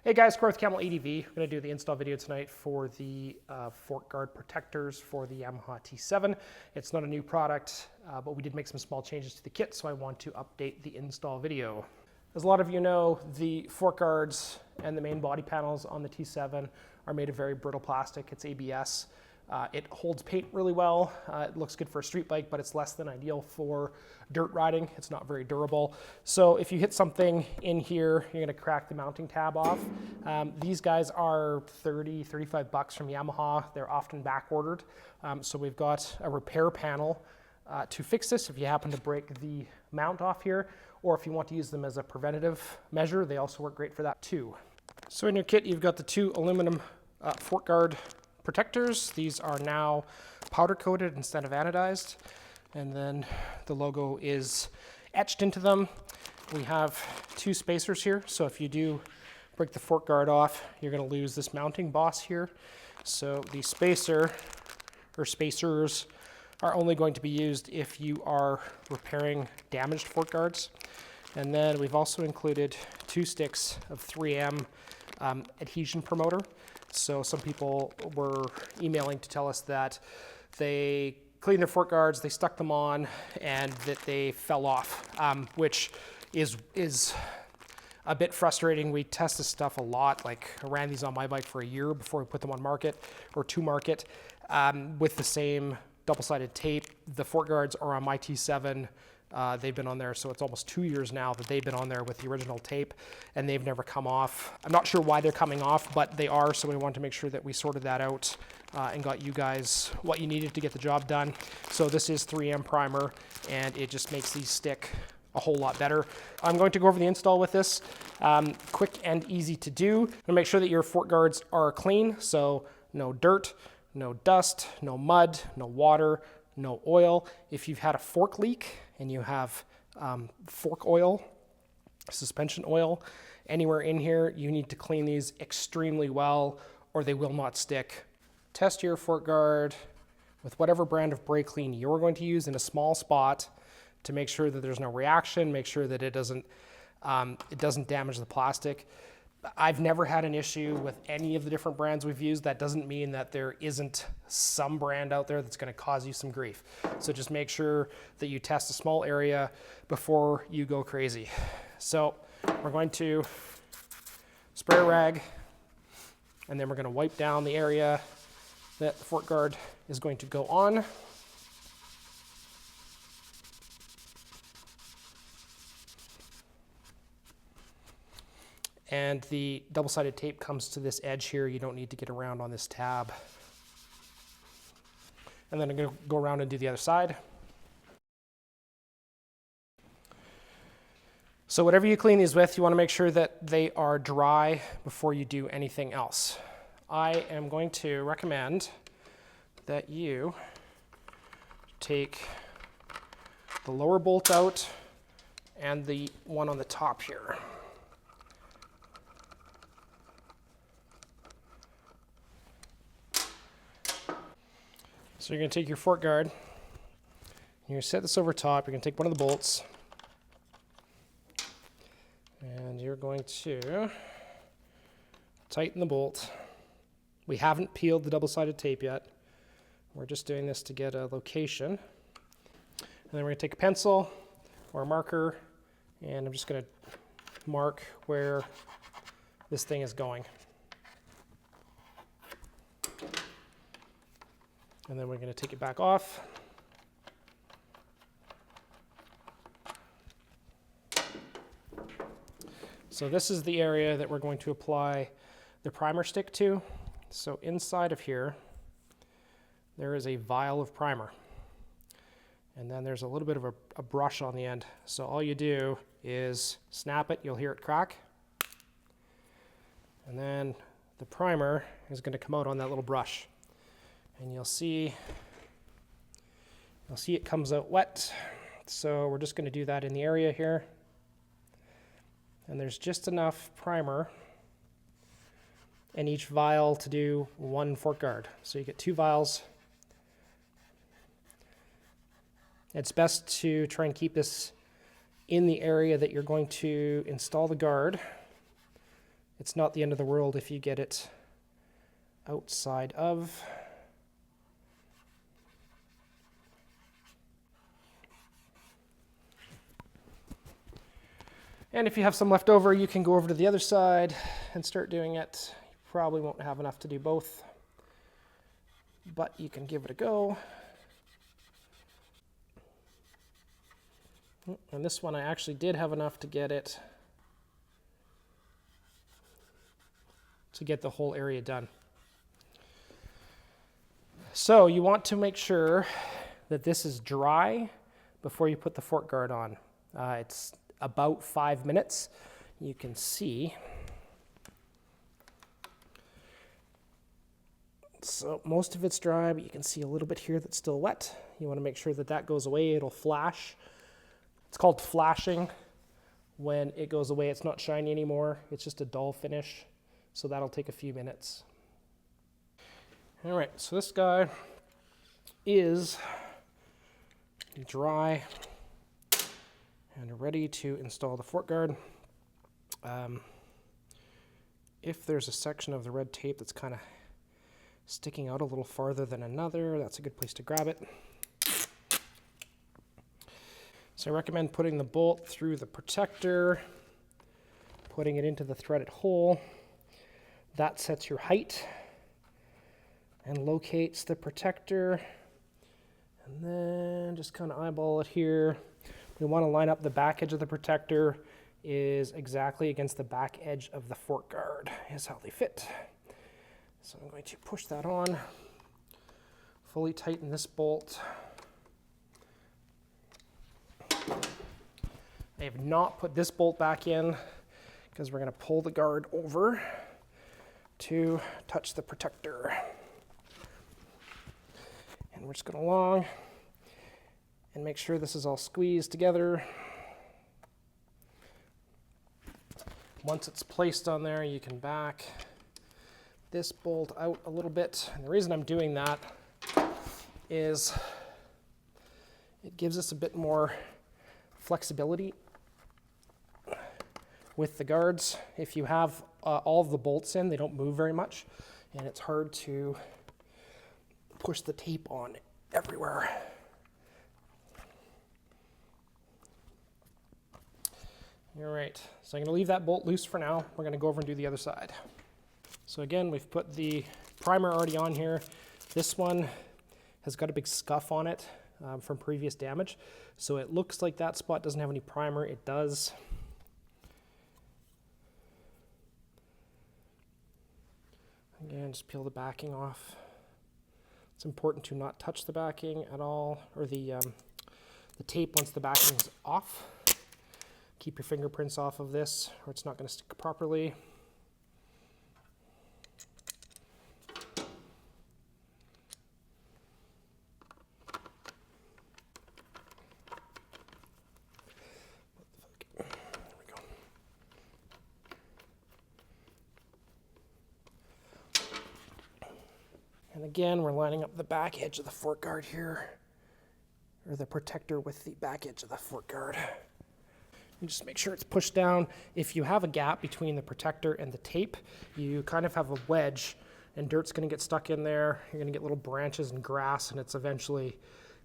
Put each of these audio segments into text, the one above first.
Hey guys, Growth Camel ADV. We're going to do the install video tonight for the fork guard protectors for the Yamaha T7. It's not a new product, but we did make some small changes to the kit, so I want to update the install video. As a lot of you know, the fork guards and the main body panels on the T7 are made of very brittle plastic. It's ABS. It holds paint really well. It looks good for a street bike, but it's less than ideal for dirt riding. It's not very durable. So if you hit something in here, you're gonna crack the mounting tab off. These guys are 30, 35 bucks from Yamaha. They're often back ordered. So we've got a repair panel to fix this if you happen to break the mount off here, or if you want to use them as a preventative measure, they also work great for that too. So in your kit, you've got the two aluminum fork guard protectors. These are now powder coated instead of anodized, and then the logo is etched into them. We have two spacers here, so if you do break the fork guard off, you're going to lose this mounting boss here. So the spacer or spacers are only going to be used if you are repairing damaged fork guards. And then we've also included 2 sticks of 3M adhesion promoter. So some people were emailing to tell us that they cleaned their fork guards, they stuck them on, and that they fell off, which is a bit frustrating. We test this stuff a lot. Like, I ran these on my bike for a year before we put them on market, or to market, with the same double-sided tape. The fork guards are on my T7. They've been on there, so it's almost 2 years now that they've been on there with the original tape, and they've never come off. I'm not sure why they're coming off, but they are, so we wanted to make sure that we sorted that out and got you guys what you needed to get the job done. So this is 3M primer, and it just makes these stick a whole lot better. I'm going to go over the install with this. Quick and easy to do. And make sure that your fork guards are clean, so no dirt, no dust, no mud, no water, no oil. If you've had a fork leak and you have fork oil, suspension oil, anywhere in here, you need to clean these extremely well or they will not stick. Test your fork guard with whatever brand of brake clean you're going to use in a small spot to make sure that there's no reaction, make sure that it doesn't damage the plastic. I've never had an issue with any of the different brands we've used. That doesn't mean that there isn't some brand out there that's going to cause you some grief. So just make sure that you test a small area before you go crazy. So we're going to spray a rag, and then we're going to wipe down the area that the fork guard is going to go on. And the double-sided tape comes to this edge here. You don't need to get around on this tab. And then I'm going to go around and do the other side. So whatever you clean these with, you want to make sure that they are dry before you do anything else. I am going to recommend that you take the lower bolt out and the one on the top here. So you're going to take your fork guard, you're going to set this over top, you're going to take one of the bolts, and you're going to tighten the bolt. We haven't peeled the double-sided tape yet. We're just doing this to get a location. And then we're going to take a pencil or a marker, and I'm just going to mark where this thing is going. And then we're going to take it back off. So this is the area that we're going to apply the primer stick to. So inside of here, there is a vial of primer. And then there's a little bit of a brush on the end. So all you do is snap it, you'll hear it crack. And then the primer is going to come out on that little brush. And you'll see it comes out wet. So we're just going to do that in the area here. And there's just enough primer in each vial to do one fork guard. So you get 2 vials. It's best to try and keep this in the area that you're going to install the guard It's not the end of the world if you get it outside of. And if you have some left over, you can go over to the other side and start doing it. You probably won't have enough to do both, but you can give it a go. And this one I actually did have enough to get it, to get the whole area done. So you want to make sure that this is dry before you put the fork guard on. It's about 5 minutes. You can see. So most of it's dry, but you can see a little bit here that's still wet. You want to make sure that that goes away. It'll flash. It's called flashing. When it goes away, it's not shiny anymore. It's just a dull finish. So that'll take a few minutes. All right, so this guy is dry and ready to install the fork guard. If there's a section of the red tape that's kind of sticking out a little farther than another, that's a good place to grab it. So I recommend putting the bolt through the protector, putting it into the threaded hole. That sets your height and locates the protector. And then just kind of eyeball it here. We want to line up the back edge of the protector is exactly against the back edge of the fork guard, is how they fit. So I'm going to push that on, fully tighten this bolt. I have not put this bolt back in because we're going to pull the guard over to touch the protector. And we're just going along and make sure this is all squeezed together. Once it's placed on there, you can back this bolt out a little bit. And the reason I'm doing that is it gives us a bit more flexibility with the guards. If you have all of the bolts in, they don't move very much, and it's hard to push the tape on everywhere. All right, so I'm going to leave that bolt loose for now. We're going to go over and do the other side. So again, we've put the primer already on here. This one has got a big scuff on it from previous damage. So it looks like that spot doesn't have any primer. It does. Again, just peel the backing off. It's important to not touch the backing at all, or the tape once the backing is off. Keep your fingerprints off of this, or it's not going to stick properly. There we go. And again, we're lining up the back edge of the fork guard here, or the protector with the back edge of the fork guard. And just make sure it's pushed down. If you have a gap between the protector and the tape, you kind of have a wedge, and dirt's going to get stuck in there. You're going to get little branches and grass, and it's eventually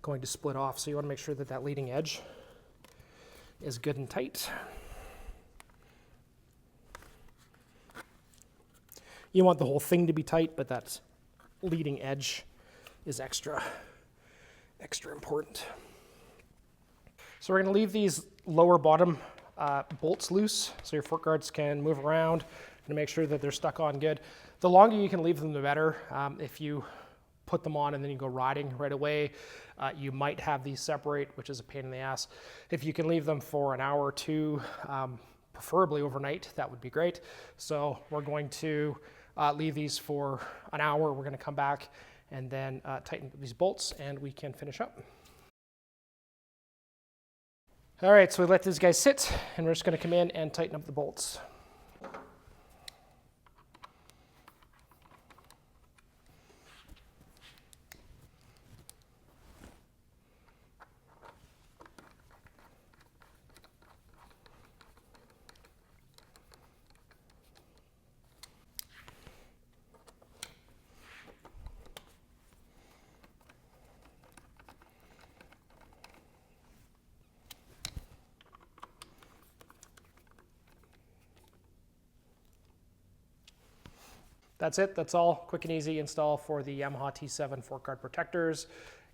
going to split off. So you want to make sure that that leading edge is good and tight. You want the whole thing to be tight, but that leading edge is extra important. So we're going to leave these lower bottom bolts loose so your fork guards can move around and make sure that they're stuck on good. The longer you can leave them, the better. If you put them on and then you go riding right away, you might have these separate, which is a pain in the ass. If you can leave them for an hour or two, preferably overnight, that would be great. So we're going to leave these for an hour. We're going to come back and then tighten these bolts, and we can finish up. All right, so we let these guys sit, and we're just going to come in and tighten up the bolts. That's it. That's all. Quick and easy install for the Yamaha T7 fork guard protectors.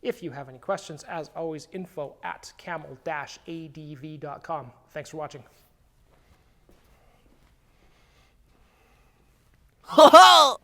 If you have any questions, as always, info@camel-adv.com. Thanks for watching. Ho ho!